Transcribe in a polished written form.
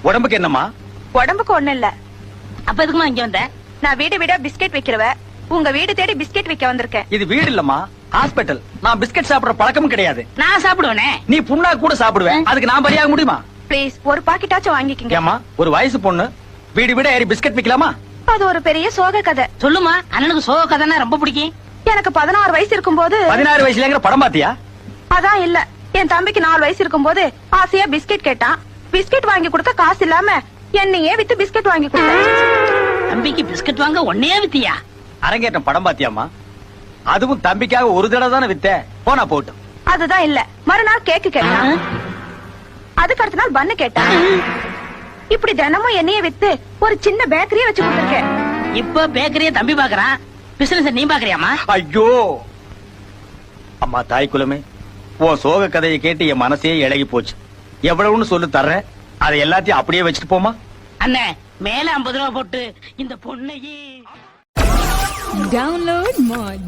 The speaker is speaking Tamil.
உடம்புக்கு என்னம்மா? உடம்புக்கு ஒண்ணு இல்ல. அப்ப எதுக்குமா இங்க வந்த? நான் வீடு வீடா பிஸ்கெட் வைக்கிறவ. உங்க வீடு தேடி பிஸ்கெட் வைக்க வந்திருக்கேன். இது வீடு இல்லம்மா, ஹாஸ்பிட்டல். நான் பிஸ்கட் சாப்பிடுற பழக்கமும் கிடையாது. நான் சாப்பிடுவேனே. நீ புண்ணா கூட சாப்பிடுவேன், அதுக்கு நான் பலியாக முடியுமா? ப்ளீஸ் ஒரு பாக்கெட்டாச்சும் வாங்கிக்கங்க. ஏமா, ஒரு வயசு பொண்ணு வீடு வீடா ஏறி பிஸ்கட் விக்கலாமா? அது ஒரு பெரிய சோக கதை. சொல்லுமா, அண்ணனுக்கு சோக கதைன்னா ரொம்ப பிடிக்கும். எனக்கு 16 வயசு இருக்கும்போது 16 வயசுலங்கிற படம் பாத்தியா? அதான் இல்ல, என் தம்பிக்கு 4 வயசு இருக்கும்போது ஆசையா பிஸ்கெட் கேட்டான். பிஸ்கெட் வாங்கி கொடுக்க காசு இல்லாம என்னையே வித்து பிஸ்கெட் வாங்கி கொடுத்தேன். தம்பிக்கு பிஸ்கட் வாங்க ஒன்னே வித்தியா? அரங்கேற்றம் படம் பாத்தியாமா? அதுவும் தம்பிக்காக ஒரு தடவை தானே வித்த, போனா போட்டும். அதுதான் இல்ல, மறுநாள் கேக்கு கேட்டான். அதுக்கு அடுத்த நாள் பண்ணு கேட்டான். இப்படி தினமும் என்னைய வித்து ஒரு சின்ன பேக்கரியே வச்சு கொடுத்திருக்கேன். இப்ப பேக்கரிய தம்பி பாக்குறான், பிசினஸ் நீ பாக்குறியாமா? ஐயோ அம்மா தாய் குலமே, உன் சோக கதையை கேட்டு என் மனசே இழகி போச்சு. எவ்வளவுன்னு சொல்லு தர்றேன், அதை எல்லாத்தையும் அப்படியே வச்சுட்டு போமா. அண்ணே, மேல 50 ரூபா போட்டு இந்த பொண்ணையே Download Moj.